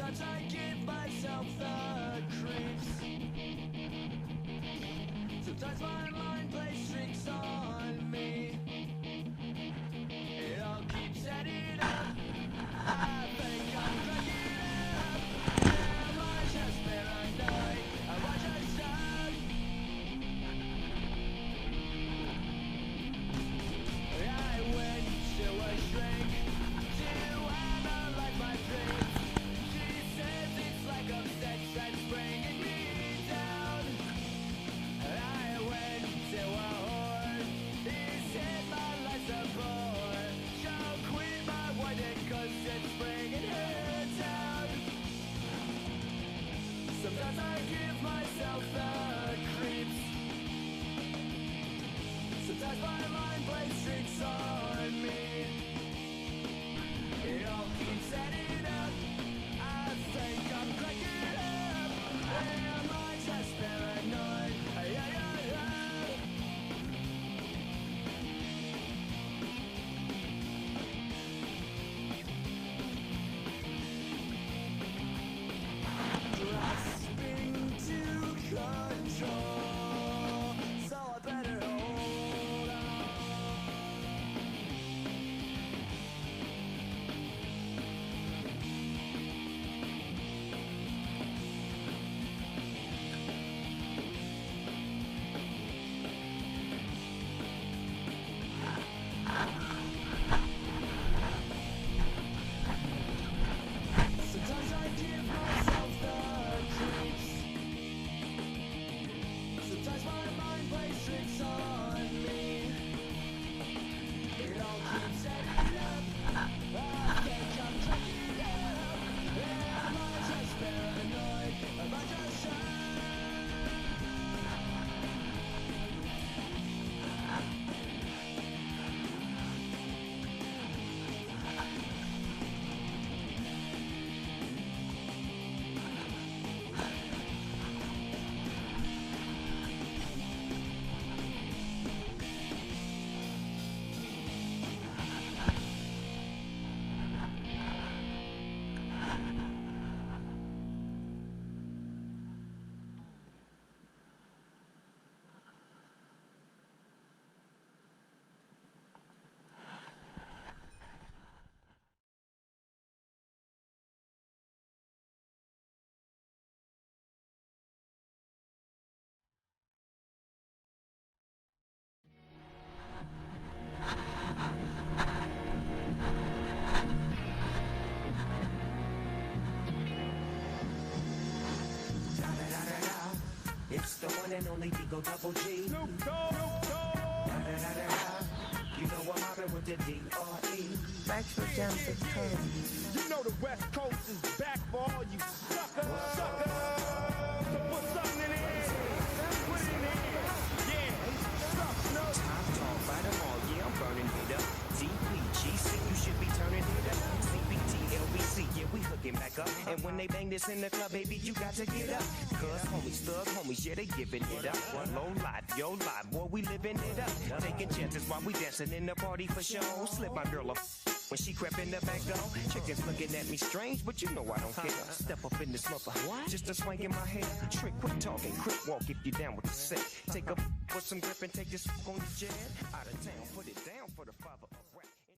Sometimes I give myself the creeps. Sometimes my mind plays tricks on me. It all keeps adding up. I think I'm cracking up. Am I just paranoid? Am I just stuck? I went to a shrink to analyze my dreams. She says it's like upset that's bringing me down. I went to a whore. He said my life's a bore. She'll quit my wedding 'cause it's bringing her down. Sometimes I give myself the creeps. Sometimes my mind plays tricks on me. It all keeps adding up. I think I'm cracking up. Am I just paranoid? Grasping to control, so I better hold on. Sometimes I give myself the creeps. Sometimes my mind plays tricks on me. It all keeps adding up. I think I'm cracking up. Am I just paranoid? Am I just shy? It's the one and only Digo Double G. Snoop Dogg. You know I'm mobbing with the D.R.E. Factual Gems is crazy. You know the West Coast is back for all you suckers. So put something in it. Put it in it. Yeah. Suck, Snoop. Top dog, fight 'em all, yeah, I'm burning it up. DPGC, you should be turning it up. CBT, LBC, yeah, we hooking back up. And when they bang this in the club, baby, you got to get up. Cuz homies, thug homies, yeah, they giving it up. Low life, yo life, boy, we living it up. Taking chances while we dancing in the party for show. Slip my girl up when she crept in the back door. Chickens looking at me strange, but you know I don't care. Step up in this mother, just a swing in my hair. Trick, quit talking, quick walk if you down with the set. Take a put some grip and take this on the jet. Out of town, put it down for the father.